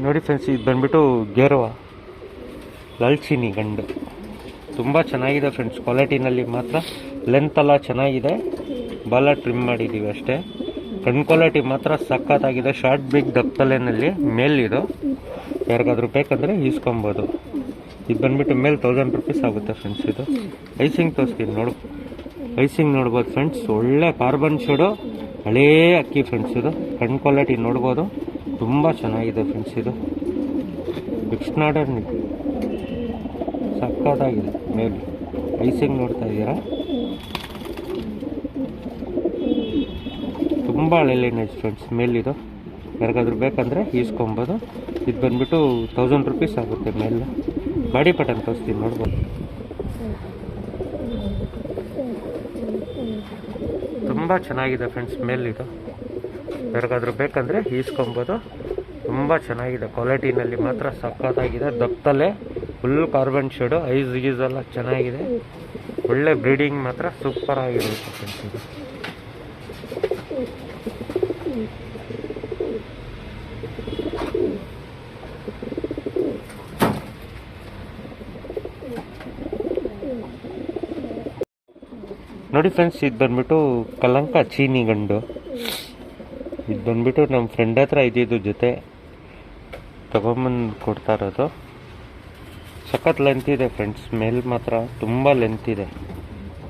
ನೋಡಿ ಫ್ರೆಂಡ್ಸ್, ಇದು ಬಂದ್ಬಿಟ್ಟು ಗೇರವ ಲಾಲ್ಚಿನಿ ಗಂಡು. ತುಂಬ ಚೆನ್ನಾಗಿದೆ ಫ್ರೆಂಡ್ಸ್, ಕ್ವಾಲಿಟಿನಲ್ಲಿ ಮಾತ್ರ. ಲೆಂತ್ ಎಲ್ಲ ಚೆನ್ನಾಗಿದೆ, ಬಾಲ ಟ್ರಿಮ್ ಮಾಡಿದ್ದೀವಿ ಅಷ್ಟೇ. ಕಣ್ಣು ಕ್ವಾಲಿಟಿ ಮಾತ್ರ ಸಖತ್ತಾಗಿದೆ. ಶಾರ್ಟ್ ಬಿಗ್ ದಪ್ಪಲೆನಲ್ಲಿ ಮೇಲಿದು. ಯಾರಿಗಾದ್ರೂ ಬೇಕಂದರೆ ಈಸ್ಕೊಬೋದು. ಇದು ಬಂದ್ಬಿಟ್ಟು ಮೇಲೆ 1000 ರೂಪೀಸ್ ಆಗುತ್ತೆ ಫ್ರೆಂಡ್ಸ್. ಇದು ಐಸಿಂಗ್ ತೋರಿಸ್ತೀನಿ ಐಸಿಂಗ್ ನೋಡ್ಬೋದು ಫ್ರೆಂಡ್ಸ್. ಒಳ್ಳೆ ಕಾರ್ಬನ್ ಶೇಡು, ಹಳೇ ಅಕ್ಕಿ ಫ್ರೆಂಡ್ಸ್. ಇದು ಕಣ್ಣು ಕ್ವಾಲಿಟಿ ನೋಡ್ಬೋದು, ತುಂಬ ಚೆನ್ನಾಗಿದೆ ಫ್ರೆಂಡ್ಸ್. ಇದು ಎಕ್ಸ್ಟ್ರಾಡರ್ ಸಕ್ಕತ್ತಾಗಿದೆ. ಮೇಲೆ ಐಸಿಂಗ್ ನೋಡ್ತಾ ಇದ್ದೀರಾ, ತುಂಬ ಹಳೆ ಲೈನೇಜ್ ಫ್ರೆಂಡ್ಸ್. ಮೇಲಿದು ಯಾರಿಗಾದ್ರೂ ಬೇಕಂದರೆ ಈಸ್ಕೊಬೋದು. ಇದು ಬಂದ್ಬಿಟ್ಟು 1000 ರೂಪೀಸ್ ಆಗುತ್ತೆ ಮೇಲೆ. ಬಾಡಿ ಪಟನ್ ತೋರಿಸ್ತೀನಿ ನೋಡ್ಬೋದು. ತುಂಬ ಚೆನ್ನಾಗಿದೆ ಫ್ರೆಂಡ್ಸ್ ಮೇಲಿದು. ಯಾರಿಗಾದ್ರೂ ಬೇಕಂದರೆ ಈಸ್ಕೊಬೋದು. ತುಂಬ ಚೆನ್ನಾಗಿದೆ, ಕ್ವಾಲಿಟಿನಲ್ಲಿ ಮಾತ್ರ ಸಖತ್ತಾಗಿದೆ. ದಪ್ಪಲೆ ಫುಲ್ ಕಾರ್ಬನ್ ಶೇಡು, ಐಸ್ ಎಲ್ಲ ಚೆನ್ನಾಗಿದೆ. ಒಳ್ಳೆ ಬ್ರೀಡಿಂಗ್ ಮಾತ್ರ ಸೂಪರ್ ಆಗಿರುತ್ತೆ ಫ್ರೆಂಡ್ಸ್. ಇದು ನೋಡಿ ಫ್ರೆಂಡ್ಸ್, ಇದು ಬಂದ್ಬಿಟ್ಟು ಕಲಂಕ ಚೀನಿ ಗಂಡು. ಇದು ಬಂದ್ಬಿಟ್ಟು ನಮ್ಮ ಫ್ರೆಂಡ್ ಹತ್ರ ಇದ್ದಿದ್ದು ಜೊತೆ ತಗೊಂಬಂದು ಕೊಡ್ತಾ ಇರೋದು. ಸಖತ್ ಲೆಂತ್ ಇದೆ ಫ್ರೆಂಡ್ಸ್, ಮೇಲ್ ಮಾತ್ರ ತುಂಬ ಲೆಂತ್ ಇದೆ.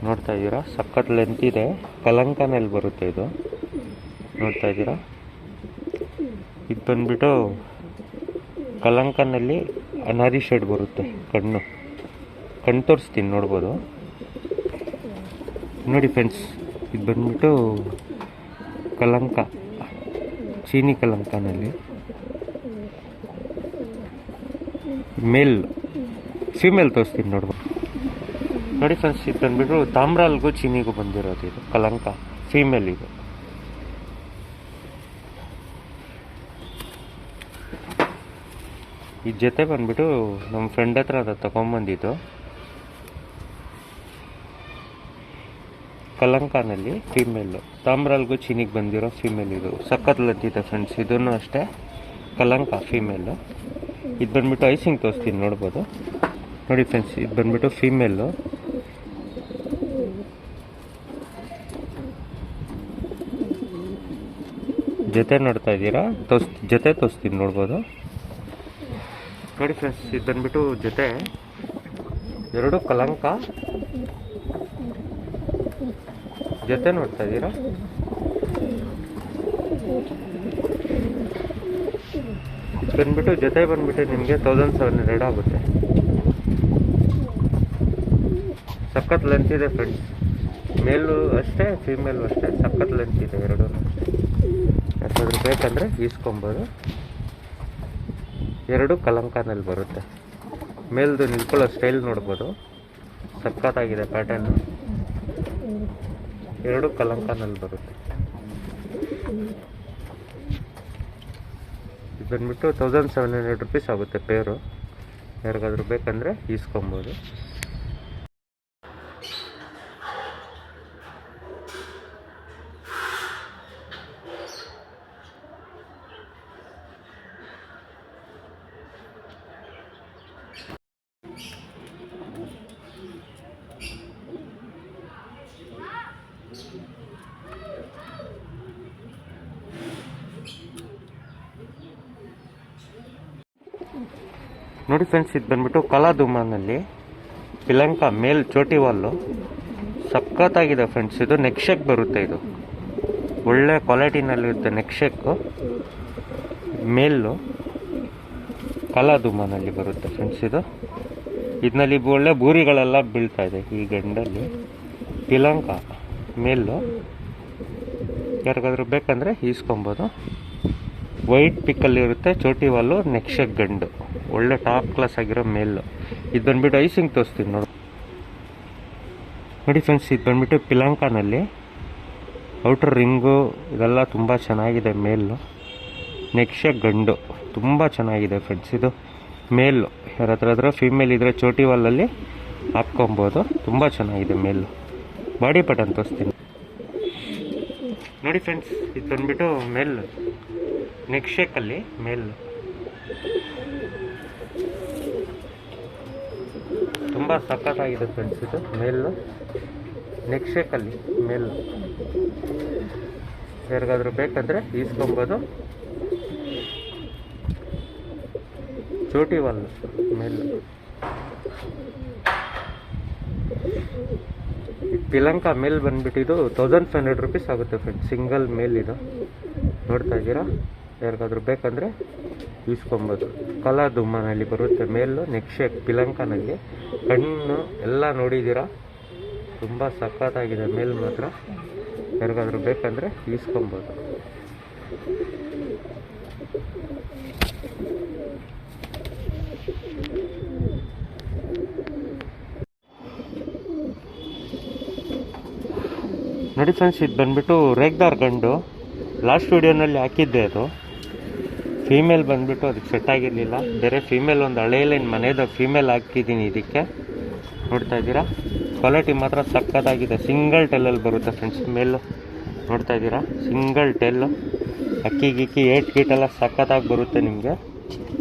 ನೋಡ್ತಾ ಇದ್ದೀರಾ, ಸಖತ್ ಲೆಂತ್ ಇದೆ. ಕಲಂಕನಲ್ಲಿ ಬರುತ್ತೆ ಇದು, ನೋಡ್ತಾ ಇದ್ದೀರಾ. ಇದು ಬಂದ್ಬಿಟ್ಟು ಕಲಂಕನಲ್ಲಿ ಅನಾರಿ ಶೇಡ್ ಬರುತ್ತೆ. ಕಣ್ಣು ತೋರಿಸ್ತೀನಿ ನೋಡ್ಬೋದು. ನೋಡಿ ಫ್ರೆಂಡ್ಸ್, ಇದು ಬಂದ್ಬಿಟ್ಟು ಕಲಂಕ ಚೀನಿ ಕಲಂಕನಲ್ಲಿ ಮೇಲ್ ಫೀಮೇಲ್ ತೋರಿಸ್ತೀನಿ ನೋಡ್ಬೋದು. ನೋಡಿ ಫ್ರೆಂಡ್ಸ್, ಇದು ಬಂದ್ಬಿಟ್ಟು ತಾಮ್ರಾಲ್ಗೂ ಚೀನಿಗೂ ಬಂದಿರೋದು. ಇದು ಕಲಂಕ ಫೀಮೇಲ್. ಇದು ಈ ಜೊತೆ ಬಂದ್ಬಿಟ್ಟು ನಮ್ಮ ಫ್ರೆಂಡ್ ಹತ್ರ ಅದು ತಗೊಂಬಂದಿದ್ದು. ಕಲಂಕನಲ್ಲಿ ಫೀಮೇಲು, ತಾಮ್ರಾಲ್ಗೂ ಚೀನಿಗೆ ಬಂದಿರೋ ಫೀಮೇಲ್. ಇದು ಸಖತ್ ಲದ್ದಿದೆ ಫ್ರೆಂಡ್ಸ್. ಇದನ್ನು ಅಷ್ಟೇ ಕಲಂಕ ಫೀಮೇಲು. ಇದು ಬಂದ್ಬಿಟ್ಟು ಐಸಿಂಗ್ ತೋರಿಸ್ತೀನಿ ನೋಡ್ಬೋದು. ನೋಡಿ ಫ್ರೆಂಡ್ಸ್, ಇದು ಬಂದ್ಬಿಟ್ಟು ಫೀಮೇಲು. ಜೊತೆ ನೋಡ್ತಾ ಇದ್ದೀರಾ, ಜೊತೆ ತೋರಿಸ್ತೀನಿ ನೋಡ್ಬೋದು. ನೋಡಿ ಫ್ರೆಂಡ್ಸ್, ಇದು ಬಂದ್ಬಿಟ್ಟು ಜೊತೆ ಎರಡು ಕಲಂಕ ಜೊತೆ ನೋಡ್ತಾ ಇದ್ದೀರಾ. ಬಂದ್ಬಿಟ್ಟು ಜೊತೆ ಬಂದ್ಬಿಟ್ಟು ನಿಮಗೆ 1700 ಆಗುತ್ತೆ. ಸಖತ್ ಲೆಂತ್ ಇದೆ ಫ್ರೆಂಡ್ಸ್. ಮೇಲು ಅಷ್ಟೇ, ಫೀಮೇಲು ಅಷ್ಟೇ, ಸಖತ್ ಲೆಂತ್ ಇದೆ ಎರಡೂ ಅಷ್ಟೇ. ಯಾರಾದ್ರೂ ಬೇಕಂದರೆ ಈಸ್ಕೊಬೋದು. ಎರಡು ಕಲಂಕನಲ್ಲಿ ಬರುತ್ತೆ. ಮೇಲ್ದು ನಿಲ್ಕೊಳ್ಳೋ ಸ್ಟೈಲ್ ನೋಡ್ಬೋದು, ಸಖತ್ತಾಗಿದೆ ಪ್ಯಾಟರ್ನು. ಎರಡು ಕಲಂಕನಲ್ಲಿ ಬರುತ್ತೆ. ಇದು ಬಂದ್ಬಿಟ್ಟು 1700 ರೂಪೀಸ್ ಆಗುತ್ತೆ ಪೇರು. ಯಾರಿಗಾದ್ರೂ ಬೇಕಂದರೆ ಈಸ್ಕೊಬೋದು. ನೋಡಿ ಫ್ರೆಂಡ್ಸ್, ಇದು ಬಂದ್ಬಿಟ್ಟು ಕಲಾದುಮಾನಲ್ಲಿ ಪಿಲಂಕ ಮೇಲ್ ಚೋಟಿ ವಾಲು. ಸಖತ್ತಾಗಿದೆ ಫ್ರೆಂಡ್ಸ್. ಇದು ನೆಕ್ ಶೇಕ್ ಬರುತ್ತೆ. ಇದು ಒಳ್ಳೆ ಕ್ವಾಲಿಟಿನಲ್ಲಿರುತ್ತೆ ನೆಕ್ ಶೇಕು. ಮೇಲು ಕಲಾದುಮಾನಲ್ಲಿ ಬರುತ್ತೆ ಫ್ರೆಂಡ್ಸ್. ಇದರಲ್ಲಿ ಒಳ್ಳೆ ಬೂರಿಗಳೆಲ್ಲ ಬೀಳ್ತಾ ಇದೆ ಈ ಗಂಡಲ್ಲಿ. ಪಿಲಂಕ ಮೇಲು, ಯಾರಿಗಾದ್ರೂ ಬೇಕಂದರೆ ಈಸ್ಕೊಬೋದು. ವೈಟ್ ಪಿಕ್ಕಲ್ಲಿರುತ್ತೆ, ಚೋಟಿ ವಾಲು, ನೆಕ್ ಶೇಕ್ ಗಂಡು. ಒಳ್ಳೆ ಟಾಪ್ ಕ್ಲಾಸ್ ಆಗಿರೋ ಮೇಲು. ಇದು ಬಂದ್ಬಿಟ್ಟು ಐಸಿಂಗ್ ತೋರಿಸ್ತೀನಿ ನೋಡಿ ಫ್ರೆಂಡ್ಸ್, ಇದು ಬಂದ್ಬಿಟ್ಟು ಪಿಲಂಕನಲ್ಲಿ ಔಟರ್ ರಿಂಗು ಇದೆಲ್ಲ ತುಂಬ ಚೆನ್ನಾಗಿದೆ. ಮೇಲು ನೆಕ್ ಶೇಕ್ ಗಂಡು ತುಂಬ ಚೆನ್ನಾಗಿದೆ ಫ್ರೆಂಡ್ಸ್. ಇದು ಮೇಲು. ಯಾರ ಹತ್ರ ಫೀಮೇಲ್ ಇದ್ದರೆ ಚೋಟಿ ವಾಲಲ್ಲಿ ಹಾಕ್ಕೊಬೋದು. ತುಂಬ ಚೆನ್ನಾಗಿದೆ ಮೇಲು. ಬಾಡಿ ಪಟನ್ ತೋರಿಸ್ತೀನಿ ನೋಡಿ ಫ್ರೆಂಡ್ಸ್, ಇದು ಬಂದ್ಬಿಟ್ಟು ಮೇಲ್ ನೆಕ್ ಶೇಕಲ್ಲಿ ಮೇಲ್. ತುಂಬ ಸಖತ್ತಾಗಿದೆ ಫ್ರೆಂಡ್ಸ್ ಇದು ಮೇಲು ನೆಕ್ ಶೇಕಲ್ಲಿ ಮೇಲು. ಯಾರಿಗಾದ್ರೂ ಬೇಕಂದರೆ ಈಸ್ಕೊಬೋದು. ಚೋಟಿ ವಾಲ್ ಮೇಲು. ಪಿಲಂಕ ಮೇಲ್ ಬಂದ್ಬಿಟ್ಟಿದ್ದು 1500 ರುಪೀಸ್ ಆಗುತ್ತೆ ಫ್ರೆಂಡ್ಸ್, ಸಿಂಗಲ್ ಮೇಲ್ ಇದು. ನೋಡ್ತಾ ಇದ್ದೀರಾ, ಯಾರಿಗಾದ್ರೂ ಬೇಕಂದರೆ ಈಸ್ಕೊಬೋದು. ಕಲಾ ದುಮ್ಮನಲ್ಲಿ ಬರುತ್ತೆ ಮೇಲು, ನೆಕ್ ಶೇಕ್ ಪಿಲಂಕನಲ್ಲಿ. ಕಣ್ಣು ಎಲ್ಲ ನೋಡಿದ್ದೀರಾ, ತುಂಬ ಸಖತ್ತಾಗಿದೆ ಮೇಲ್ ಮಾತ್ರ. ಯಾರಿಗಾದ್ರೂ ಬೇಕಂದರೆ ಈಸ್ಕೊಬೋದು. ನೋಡಿ ಫ್ರೆಂಡ್ಸ್, ಇದು ಬಂದ್ಬಿಟ್ಟು ರೇಗ್ದಾರ್ ಗಂಡು. ಲಾಸ್ಟ್ ವೀಡಿಯೋನಲ್ಲಿ ಹಾಕಿದ್ದೆ ಅದು. ಫೀಮೇಲ್ ಬಂದ್ಬಿಟ್ಟು ಅದಕ್ಕೆ ಸೆಟ್ ಆಗಿರಲಿಲ್ಲ. ಬೇರೆ ಫೀಮೇಲ್ ಒಂದು ಹಳೆ ಲೈನ್ ಮನೆಯದ ಫೀಮೇಲ್ ಹಾಕಿದ್ದೀನಿ ಇದಕ್ಕೆ. ನೋಡ್ತಾ ಇದ್ದೀರಾ, ಕ್ವಾಲಿಟಿ ಮಾತ್ರ ಸಕ್ಕತ್ತಾಗಿದೆ. ಸಿಂಗಲ್ ಟೆಲ್ಲಲ್ಲಿ ಬರುತ್ತೆ ಫ್ರೆಂಡ್ಸ್ ಮೇಲು. ನೋಡ್ತಾ ಇದ್ದೀರಾ, ಸಿಂಗಲ್ ಟೆಲ್ಲು. ಅಕ್ಕಿ ಗಿಕ್ಕಿ ಏಟ್ ಗೀಟೆಲ್ಲ ಸಕ್ಕತ್ತಾಗಿ ಬರುತ್ತೆ ನಿಮಗೆ.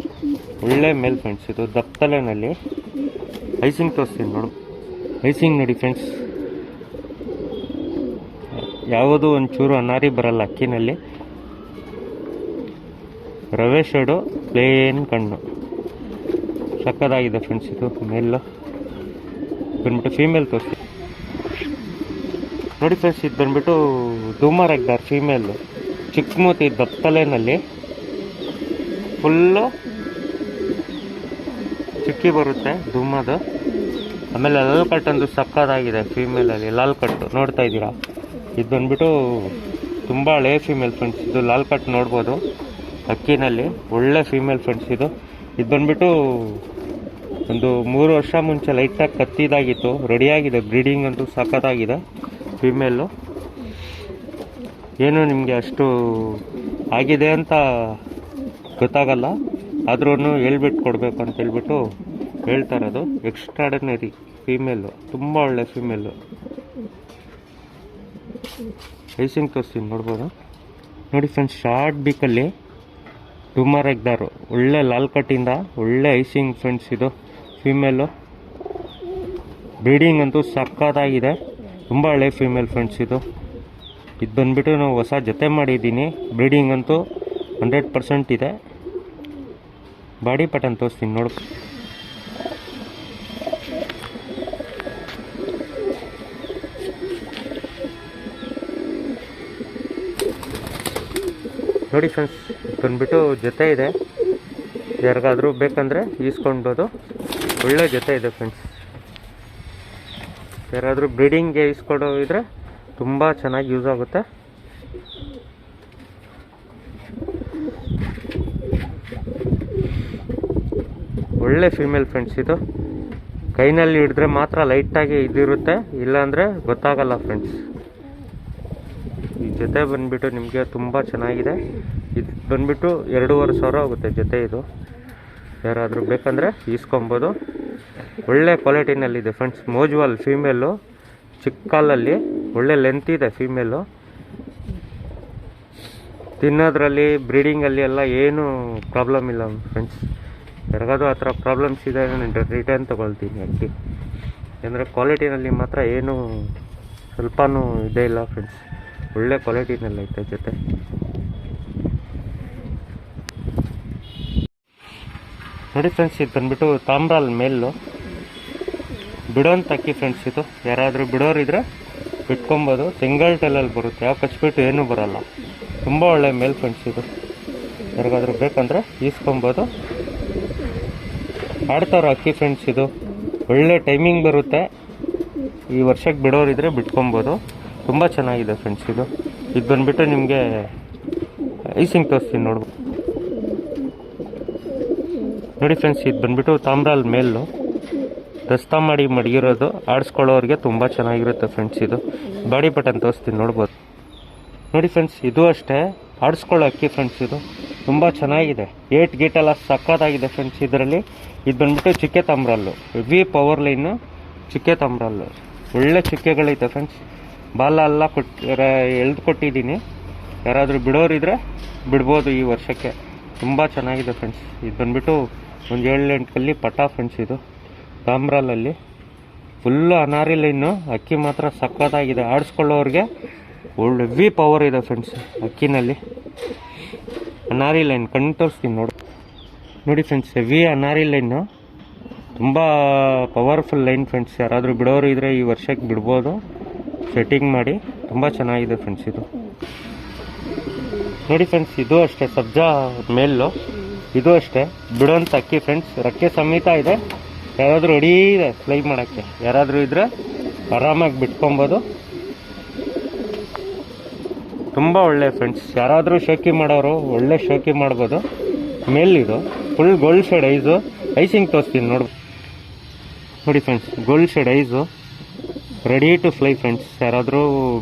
ಒಳ್ಳೆ ಮೇಲ್ ಫ್ರೆಂಡ್ಸ್ ಇದು. ದಪ್ಪತಲೆನಲ್ಲಿ ಐಸಿಂಗ್ ತೋರಿಸ್ತೀನಿ ನೋಡು. ಐಸಿಂಗ್ ನೋಡಿ ಫ್ರೆಂಡ್ಸ್, ಯಾವುದೂ ಒಂಚೂರು ಅನಾರಿ ಬರಲ್ಲ ಅಕ್ಕಿನಲ್ಲಿ. ರವೆ ಶೇಡು, ಪ್ಲೇನ್ ಕಣ್ಣು, ಸಕ್ಕತ್ತಾಗಿದೆ ಫ್ರೆಂಡ್ಸ್ ಇದು ಮೇಲು. ಬಂದ್ಬಿಟ್ಟು ಫೀಮೇಲ್ ತೋರಿಸಿ ನೋಡಿ ಫ್ರೆಂಡ್ಸ್, ಇದು ಬಂದ್ಬಿಟ್ಟು ಧೂಮರ್ ಎಗ್ದಾರ್ ಫೀಮೇಲು. ಚಿಕ್ಕ ಮೂತಿ ದಪ್ಪತಲೆನಲ್ಲಿ ಫುಲ್ಲು ಚಿಕ್ಕಿ ಬರುತ್ತೆ ಧೂಮದು. ಆಮೇಲೆ ಲಾಲ್ ಕಟ್ ಒಂದು ಸಕ್ಕತ್ತಾಗಿದೆ ಫೀಮೇಲಲ್ಲಿ. ಲಾಲ್ ಕಟ್ಟು ನೋಡ್ತಾ ಇದ್ದೀರಾ, ಇದು ಬಂದ್ಬಿಟ್ಟು ತುಂಬ ಹಳೆ ಫೀಮೇಲ್ ಫ್ರೆಂಡ್ಸ್ ಇದು. ಲಾಲ್ ಕಟ್ ನೋಡ್ಬೋದು ಅಕ್ಕಿನಲ್ಲಿ. ಒಳ್ಳೆ ಫೀಮೇಲ್ ಫ್ರೆಂಡ್ಸ್ ಇದು. ಇದು ಬಂದ್ಬಿಟ್ಟು ಒಂದು 3 ವರ್ಷ ಮುಂಚೆ ಲೈಟಾಗಿ ಕತ್ತಿದಾಗಿತ್ತು. ರೆಡಿಯಾಗಿದೆ, ಬ್ರೀಡಿಂಗ್ ಅಂತೂ ಸಖತ್ತಾಗಿದೆ ಫೀಮೇಲು. ಏನು ನಿಮಗೆ ಅಷ್ಟು ಆಗಿದೆ ಅಂತ ಗೊತ್ತಾಗಲ್ಲ, ಆದ್ರೂ ಹೇಳ್ಬಿಟ್ಟು ಕೊಡಬೇಕು ಅಂತ ಹೇಳ್ಬಿಟ್ಟು ಹೇಳ್ತಾ ಇರೋದು. ಎಕ್ಸ್ಟ್ರಾಡನರಿ ಫೀಮೇಲು, ತುಂಬ ಒಳ್ಳೆ ಫೀಮೇಲು. ಐಸಿಂಗ್ ತೋರಿಸ್ತೀನಿ ನೋಡ್ಬೋದು. ನೋಡಿ ಫ್ರೆಂಡ್ಸ್, ಶಾರ್ಟ್ ಬೀಕಲ್ಲಿ ಧೂಮರ್ ಎಗ್ದಾರು. ಒಳ್ಳೆ ಲಾಲ್ ಕಟ್ಟಿಂದ ಒಳ್ಳೆ ಐಸಿಂಗ್ ಫ್ರೆಂಡ್ಸ್ ಇದು ಫೀಮೇಲು. ಬ್ರೀಡಿಂಗ್ ಅಂತೂ ಸಕ್ಕತ್ತಾಗಿದೆ, ತುಂಬ ಹಳೆ ಫೀಮೇಲ್ ಫ್ರೆಂಡ್ಸ್ ಇದು. ಇದು ಬಂದ್ಬಿಟ್ಟು ನಾವು ಹೊಸ ಜೊತೆ ಮಾಡಿದ್ದೀನಿ. ಬ್ರೀಡಿಂಗ್ ಅಂತೂ 100% ಇದೆ. ಬಾಡಿ ಪಟನ್ ತೋರಿಸ್ತೀನಿ ನೋಡು. ನೋಡಿ ಫ್ರೆಂಡ್ಸ್, ಬಂದ್ಬಿಟ್ಟು ಜೊತೆ ಇದೆ. ಯಾರಿಗಾದ್ರೂ ಬೇಕಂದರೆ ಈಸ್ಕೊಳ್ಬೋದು. ಒಳ್ಳೆ ಜೊತೆ ಇದೆ ಫ್ರೆಂಡ್ಸ್. ಯಾರಾದರೂ ಬ್ರೀಡಿಂಗ್ಗೆ ಈಸ್ಕೊಡೋ ಇದ್ರೆ ತುಂಬ ಚೆನ್ನಾಗಿ ಯೂಸ್ ಆಗುತ್ತೆ. ಒಳ್ಳೆ ಫೀಮೇಲ್ ಫ್ರೆಂಡ್ಸ್ ಇದು. ಕೈನಲ್ಲಿ ಹಿಡಿದ್ರೆ ಮಾತ್ರ ಲೈಟಾಗಿ ಇದಿರುತ್ತೆ, ಇಲ್ಲಾಂದರೆ ಗೊತ್ತಾಗಲ್ಲ ಫ್ರೆಂಡ್ಸ್. ಈ ಜೊತೆ ಬಂದ್ಬಿಟ್ಟು ನಿಮಗೆ ತುಂಬ ಚೆನ್ನಾಗಿದೆ. ಇದು ಬಂದ್ಬಿಟ್ಟು 2,500 ಆಗುತ್ತೆ ಜೊತೆ ಇದು. ಯಾರಾದರೂ ಬೇಕಂದರೆ ಈಸ್ಕೊಬೋದು. ಒಳ್ಳೆ ಕ್ವಾಲಿಟಿನಲ್ಲಿದೆ ಫ್ರೆಂಡ್ಸ್. ಮೋಜ್ವಾಲ್ ಫೀಮೇಲು, ಚಿಕ್ಕ ಕಾಲಲ್ಲಿ ಒಳ್ಳೆ ಲೆಂತ್ ಇದೆ ಫೀಮೇಲು. ತಿನ್ನೋದ್ರಲ್ಲಿ ಬ್ರೀಡಿಂಗಲ್ಲಿ ಎಲ್ಲ ಏನೂ ಪ್ರಾಬ್ಲಮ್ ಇಲ್ಲ ಫ್ರೆಂಡ್ಸ್. ಯಾರಿಗಾದ್ರೂ ಆ ಥರ ಪ್ರಾಬ್ಲಮ್ಸ್ ಇದೆ ನಾನು ರಿಟರ್ನ್ ತೊಗೊಳ್ತೀನಿ ಅಕ್ಕಿ. ಅಂದರೆ ಕ್ವಾಲಿಟಿನಲ್ಲಿ ಮಾತ್ರ ಏನೂ ಸ್ವಲ್ಪನೂ ಇದೇ ಇಲ್ಲ ಫ್ರೆಂಡ್ಸ್. ಒಳ್ಳೆ ಕ್ವಾಲಿಟಿನಲ್ಲೈತೆ ಜೊತೆ. ನೋಡಿ ಫ್ರೆಂಡ್ಸ್, ಇದು ಬಂದ್ಬಿಟ್ಟು ತಾಮ್ರಾಲ್ ಮೇಲು. ಬಿಡೋಂಥ ಅಕ್ಕಿ ಫ್ರೆಂಡ್ಸ್ ಇದು. ಯಾರಾದರೂ ಬಿಡೋರಿದ್ರೆ ಬಿಟ್ಕೊಬೋದು. ಸಿಂಗಲ್ ಟೆಲ್ಲಲ್ಲಿ ಬರುತ್ತೆ, ಯಾವ ಕಚ್ಬಿಟ್ಟು ಏನೂ ಬರೋಲ್ಲ. ತುಂಬ ಒಳ್ಳೆ ಮೇಲ್ ಫ್ರೆಂಡ್ಸ್ ಇದು. ಯಾರಿಗಾದ್ರೂ ಬೇಕಂದರೆ ಈಸ್ಕೊಬೋದು. ಆಡ್ತಾರೋ ಅಕ್ಕಿ ಫ್ರೆಂಡ್ಸ್ ಇದು. ಒಳ್ಳೆ ಟೈಮಿಂಗ್ ಬರುತ್ತೆ. ಈ ವರ್ಷಕ್ಕೆ ಬಿಡೋರಿದ್ರೆ ಬಿಟ್ಕೊಬೋದು. ತುಂಬ ಚೆನ್ನಾಗಿದೆ ಫ್ರೆಂಡ್ಸ್ ಇದು. ಇದು ಬಂದ್ಬಿಟ್ಟು ನಿಮಗೆ ಐಸಿಂಗ್ ತೋರಿಸ್ತೀನಿ ನೋಡ್ಬೋದು. ನೋಡಿ ಫ್ರೆಂಡ್ಸ್, ಇದು ಬಂದ್ಬಿಟ್ಟು ತಾಮ್ರಾಲ್ ಮೇಲು. ದಸ್ತಾ ಮಾಡಿ ಮಡಗಿರೋದು, ಆಡಿಸ್ಕೊಳ್ಳೋರಿಗೆ ತುಂಬ ಚೆನ್ನಾಗಿರುತ್ತೆ ಫ್ರೆಂಡ್ಸ್ ಇದು. ಬಾಡಿ ಬಟನ್ ತೋರಿಸ್ತೀನಿ ನೋಡ್ಬೋದು. ನೋಡಿ ಫ್ರೆಂಡ್ಸ್, ಇದು ಅಷ್ಟೇ ಆಡಿಸ್ಕೊಳ್ಳೋ ಅಕ್ಕಿ ಫ್ರೆಂಡ್ಸ್ ಇದು. ತುಂಬ ಚೆನ್ನಾಗಿದೆ, 8 ಗೇಟೆಲ್ಲ ಸಕ್ಕತ್ತಾಗಿದೆ ಫ್ರೆಂಡ್ಸ್ ಇದರಲ್ಲಿ. ಇದು ಬಂದ್ಬಿಟ್ಟು ಚಿಕ್ಕೆ ತಾಮ್ರಲ್ಲು, ಹೆವಿ ಪವರ್ ಲೈನು ಚಿಕ್ಕೆ ತಾಮ್ರಲ್ಲು. ಒಳ್ಳೆ ಚಿಕ್ಕೆಗಳೈತೆ ಫ್ರೆಂಡ್ಸ್. ಬಾಲ ಎಲ್ಲ ಎಳ್ದು ಕೊಟ್ಟಿದ್ದೀನಿ. ಯಾರಾದರೂ ಬಿಡೋರಿದ್ರೆ ಬಿಡ್ಬೋದು ಈ ವರ್ಷಕ್ಕೆ. ತುಂಬ ಚೆನ್ನಾಗಿದೆ ಫ್ರೆಂಡ್ಸ್. ಇದು ಬಂದುಬಿಟ್ಟು ಒಂದು 7-8 ಕಲ್ಲಿ ಪಟ ಫ್ರೆಂಡ್ಸ್. ಇದು ತಾಮ್ರಲಲ್ಲಿ ಫುಲ್ಲು ಅನಾರಿ ಲೈನು. ಅಕ್ಕಿ ಮಾತ್ರ ಸಖತ್ತಾಗಿದೆ. ಆಡಿಸ್ಕೊಳ್ಳೋರಿಗೆ ಒಳ್ಳೆ ಹೆವಿ ಪವರ್ ಇದೆ ಫ್ರೆಂಡ್ಸ್ ಅಕ್ಕಿನಲ್ಲಿ. ಅನಾರಿ ಲೈನ್ ಕಣ್ಣು ತೋರಿಸ್ತೀನಿ ನೋಡಿ ಫ್ರೆಂಡ್ಸ್. ಹೆವಿ ಅನಾರಿ ಲೈನು, ತುಂಬ ಪವರ್ಫುಲ್ ಲೈನ್ ಫ್ರೆಂಡ್ಸ್. ಯಾರಾದರೂ ಬಿಡೋರು ಇದ್ದರೆ ಈ ವರ್ಷಕ್ಕೆ ಬಿಡ್ಬೋದು ಸೆಟ್ಟಿಂಗ್ ಮಾಡಿ. ತುಂಬ ಚೆನ್ನಾಗಿದೆ ಫ್ರೆಂಡ್ಸ್ ಇದು. ನೋಡಿ ಫ್ರೆಂಡ್ಸ್, ಇದು ಅಷ್ಟೇ ಸಬ್ಜಾ ಮೇಲು. ಇದು ಅಷ್ಟೇ ಬಿಡೋಂಥ ಅಕ್ಕಿ ಫ್ರೆಂಡ್ಸ್. ರೆಕ್ಕೆ ಸಮೇತ ಇದೆ. ಯಾರಾದರೂ ರೆಡಿ ಇದೆ ಫ್ಲೈ ಮಾಡೋಕ್ಕೆ, ಯಾರಾದರೂ ಇದ್ದರೆ ಆರಾಮಾಗಿ ಬಿಟ್ಕೊಬೋದು. ತುಂಬ ಒಳ್ಳೆ ಫ್ರೆಂಡ್ಸ್. ಯಾರಾದರೂ ಶೋಕಿ ಮಾಡೋರು ಒಳ್ಳೆ ಶೋಕಿ ಮಾಡ್ಬೋದು. ಮೇಲಿದು ಫುಲ್ ಗೋಲ್ಡ್ ಶೇಡ್ ಐಸು. ಐಸಿಂಗ್ ತೋರಿಸ್ತೀನಿ ನೋಡಿ friends. Gold shade eyes ready to fly friends. ಯಾರಾದರೂ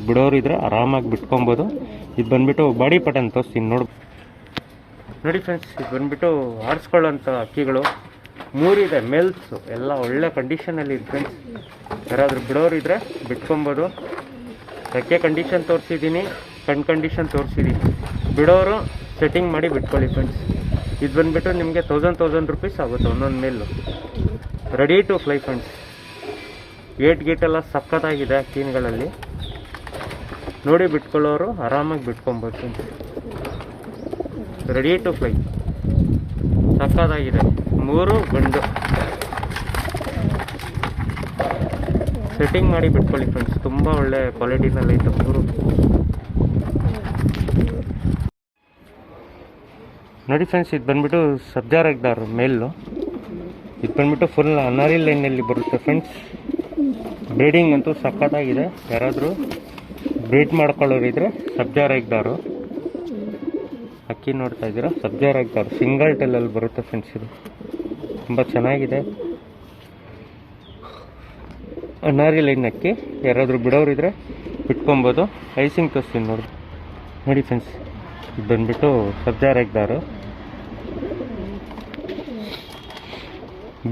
ಬಿಡೋರು ಇದ್ದರೆ ಆರಾಮಾಗಿ ಬಿಟ್ಕೊಬೋದು. ಇದು ಬಂದುಬಿಟ್ಟು ಬಾಡಿ ಪಟನ್ ತೋರಿಸ್ತೀನಿ ನೋಡಿ ಫ್ರೆಂಡ್ಸ್. ಇದು ಬಂದುಬಿಟ್ಟು ಆಡಿಸ್ಕೊಳ್ಳೋಂಥ ಅಕ್ಕಿಗಳು 3 ಇದೆ ಮೇಲ್ಸು. ಎಲ್ಲ ಒಳ್ಳೆ ಕಂಡೀಷನಲ್ಲಿ ಇದೆ ಫ್ರೆಂಡ್ಸ್. ಯಾರಾದರೂ ಬಿಡೋರು ಇದ್ದರೆ ಬಿಟ್ಕೊಬೋದು. ರೆಕ್ಕೆ ಕಂಡೀಷನ್ ತೋರಿಸಿದ್ದೀನಿ, ಕಣ್ ಕಂಡೀಷನ್ ತೋರಿಸಿದ್ದೀನಿ. ಬಿಡೋರು ಸೆಟ್ಟಿಂಗ್ ಮಾಡಿ ಬಿಟ್ಕೊಳ್ಳಿ ಫ್ರೆಂಡ್ಸ್. ಇದು ಬಂದುಬಿಟ್ಟು ನಿಮಗೆ 1000 ರೂಪೀಸ್ ಆಗುತ್ತೆ ಒಂದೊಂದು ಮೇಲು. Ready to fly friends. ಗೇಟೆಲ್ಲ ಸಖತ್ತಾಗಿದೆ ಅಕ್ಕಿಗಳಲ್ಲಿ. ನೋಡಿ ಬಿಟ್ಕೊಳ್ಳೋರು ಆರಾಮಾಗಿ ಬಿಟ್ಕೊಬೋದು ಫ್ರೆಂಡ್ಸ್. ರೆಡಿ ಟು ಫ್ಲೈ ಸಖತ್ತಾಗಿದೆ. 3 ಗಂಡು. ಸೆಟ್ಟಿಂಗ್ ಮಾಡಿ ಬಿಟ್ಕೊಳ್ಳಿ ಫ್ರೆಂಡ್ಸ್. ತುಂಬ ಒಳ್ಳೆ ಕ್ವಾಲಿಟಿನಲ್ಲಿ ಐತೆ 3. ನೋಡಿ ಫ್ರೆಂಡ್ಸ್, ಇದು ಬಂದುಬಿಟ್ಟು ಸಬ್ಜಾ ರೆಗ್ದಾರ್ ಮೇಲು. ಇದು ಬಂದುಬಿಟ್ಟು ಫುಲ್ ಅನಾರಿ ಲೈನಲ್ಲಿ ಬರುತ್ತೆ ಫ್ರೆಂಡ್ಸ್. ಬ್ರೀಡಿಂಗ್ ಅಂತೂ ಸಖತ್ತಾಗಿದೆ. ಯಾರಾದರೂ ಬ್ರೀಡ್ ಮಾಡ್ಕೊಳ್ಳೋರಿದ್ರೆ ಸಬ್ಜಾ ರೆಗ್ದಾರು ಅಕ್ಕಿ ನೋಡ್ತಾ ಇದ್ದೀರಾ. ಸಬ್ಜಾ ರೆಗ್ದಾರು ಸಿಂಗಲ್ ಟೆಲ್ಲಲ್ಲಿ ಬರುತ್ತೆ ಫ್ರೆಂಡ್ಸ್. ಇದು ತುಂಬ ಚೆನ್ನಾಗಿದೆ. ಅನಾರಿ ಲೈನ್ ಅಕ್ಕಿ. ಯಾರಾದರೂ ಬಿಡೋರಿದ್ರೆ ಬಿಟ್ಕೊಬೋದು. ಐಸಿಂಗ್ ತೋರಿಸ್ತೀನಿ ನೋಡಿ ಫ್ರೆಂಡ್ಸ್. ಇದು ಬಂದುಬಿಟ್ಟು ಸಬ್ಜಾ ರೆಗ್ದಾರು.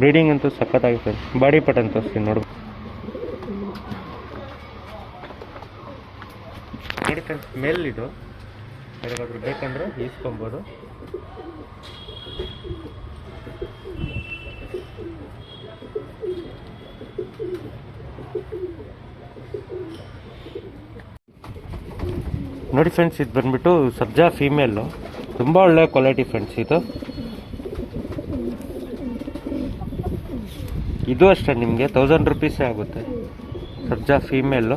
ಬ್ರೀಡಿಂಗ್ ಅಂತೂ ಸಖತ್ತಾಗಿದೆ ಫ್ರೆಂಡ್ಸ್. ಬಾಡಿ ಪಟನ್ ತೋರಿಸ್ತೀನಿ ನೋಡಿ ಫ್ರೆಂಡ್ಸ್. ಮೇಲಿದು ಯಾರಿಗಾದ್ರೂ ಬೇಕಂದರೆ ಈಸ್ಕೊಬೋದು. ನೋಡಿ ಫ್ರೆಂಡ್ಸ್, ಇದು ಬಂದುಬಿಟ್ಟು ಸಬ್ಜಾ ಫೀಮೇಲು. ತುಂಬ ಒಳ್ಳೆ ಕ್ವಾಲಿಟಿ ಫ್ರೆಂಡ್ಸ್ ಇದು ಅಷ್ಟೇ ನಿಮಗೆ 1000 ರೂಪೀಸೇ ಆಗುತ್ತೆ. ಸಬ್ಜಾ ಫೀಮೇಲು.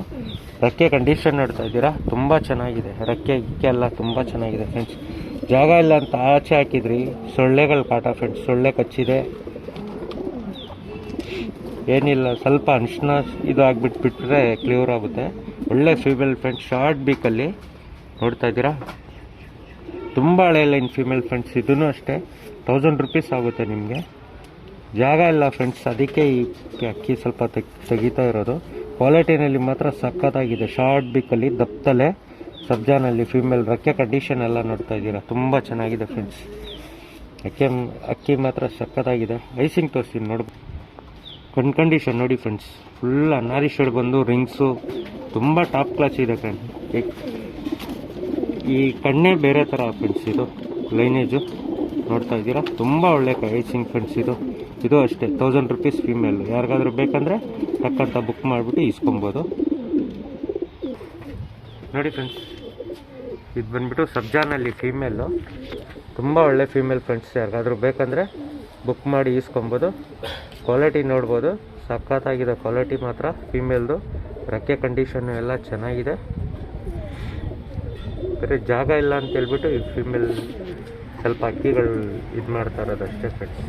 ರೆಕ್ಕೆ ಕಂಡೀಷನ್ ನೋಡ್ತಾ ಇದ್ದೀರಾ, ತುಂಬ ಚೆನ್ನಾಗಿದೆ. ರೆಕ್ಕೆ ಎಲ್ಲ ತುಂಬ ಚೆನ್ನಾಗಿದೆ ಫ್ರೆಂಡ್ಸ್. ಜಾಗ ಇಲ್ಲ ಅಂತ ಆಚೆ ಹಾಕಿದ್ರಿ, ಸೊಳ್ಳೆಗಳು ಕಾಟ ಫ್ರೆಂಡ್ಸ್. ಸೊಳ್ಳೆ ಕಚ್ಚಿದೆ ಏನಿಲ್ಲ, ಸ್ವಲ್ಪ ಅನ್ಶನ ಇದು ಆಗಿಬಿಟ್ಬಿಟ್ರೆ ಕ್ಲಿಯರ್ ಆಗುತ್ತೆ. ಒಳ್ಳೆ ಫೀಮೇಲ್ ಫ್ರೆಂಡ್ಸ್. ಶಾರ್ಟ್ ಬೀಕಲ್ಲಿ ನೋಡ್ತಾ ಇದ್ದೀರಾ. ತುಂಬ ಹಳೆ ಲೈನ್ ಫೀಮೇಲ್ ಫ್ರೆಂಡ್ಸ್. ಇದೂ ಅಷ್ಟೇ 1000 ರೂಪೀಸ್ ಆಗುತ್ತೆ ನಿಮಗೆ. ಜಾಗ ಇಲ್ಲ ಫ್ರೆಂಡ್ಸ್, ಅದಕ್ಕೆ ಈ ಅಕ್ಕಿ ಸ್ವಲ್ಪ ತೆಗಿತಾ ಇರೋದು. ಕ್ವಾಲಿಟಿನಲ್ಲಿ ಮಾತ್ರ ಸಖತ್ತಾಗಿದೆ. ಶಾರ್ಟ್ ಬೀಕಲ್ಲಿ ದಪ್ಪತಲೆ ಸಬ್ಜಾನಲ್ಲಿ ಫೀಮೇಲ್. ರೆಕ್ಕೆ ಕಂಡೀಷನ್ ಎಲ್ಲ ನೋಡ್ತಾ ಇದ್ದೀರಾ, ತುಂಬ ಚೆನ್ನಾಗಿದೆ ಫ್ರೆಂಡ್ಸ್. ಅಕ್ಕಿ ಮಾತ್ರ ಸಖತ್ತಾಗಿದೆ. ಐಸಿಂಗ್ ತೋರಿಸ್ತೀನಿ ಕಣ್ ಕಂಡೀಷನ್ ನೋಡಿ ಫ್ರೆಂಡ್ಸ್. ಫುಲ್ ಅನಾರಿ ಶೇಡ್ ಬಂದು ರಿಂಗ್ಸು ತುಂಬ ಟಾಪ್ ಕ್ಲಾಸ್ ಇದೆ ಫ್ರೆಂಡ್ಸ್. ಈ ಕಣ್ಣೇ ಬೇರೆ ಥರ ಫ್ರೆಂಡ್ಸ್. ಇದು ಲೈನೇಜು ನೋಡ್ತಾ ಇದ್ದೀರಾ, ತುಂಬ ಒಳ್ಳೆ ಐಸಿಂಗ್ ಫ್ರೆಂಡ್ಸ್. ಇದು ಅಷ್ಟೇ 1000 ರೂಪೀಸ್ ಫೀಮೇಲ್. ಯಾರಿಗಾದ್ರೂ ಬೇಕಂದರೆ ಟಕ್ಕಂತ ಬುಕ್ ಮಾಡಿಬಿಟ್ಟು ಇಸ್ಕೊಬೋದು. ನೋಡಿ ಫ್ರೆಂಡ್ಸ್, ಇದು ಬಂದುಬಿಟ್ಟು ಸಬ್ಜಾನಲ್ಲಿ ಫೀಮೇಲು. ತುಂಬ ಒಳ್ಳೆ ಫೀಮೇಲ್ ಫ್ರೆಂಡ್ಸ್. ಯಾರಿಗಾದ್ರೂ ಬೇಕಂದರೆ ಬುಕ್ ಮಾಡಿ ಈಸ್ಕೊಬೋದು. ಕ್ವಾಲಿಟಿ ನೋಡ್ಬೋದು, ಸಖತ್ತಾಗಿದೆ ಕ್ವಾಲಿಟಿ ಮಾತ್ರ ಫೀಮೇಲ್ದು. ರೆಕ್ಕೆ ಕಂಡೀಷನ್ನು ಎಲ್ಲ ಚೆನ್ನಾಗಿದೆ. ಬೇರೆ ಜಾಗ ಇಲ್ಲ ಅಂತ ಹೇಳ್ಬಿಟ್ಟು ಈ ಫೀಮೇಲ್ ಸ್ವಲ್ಪ ಅಕ್ಕಿಗಳು ಇದು ಮಾಡ್ತಾ ಇರೋದು ಅಷ್ಟೇ ಫ್ರೆಂಡ್ಸ್.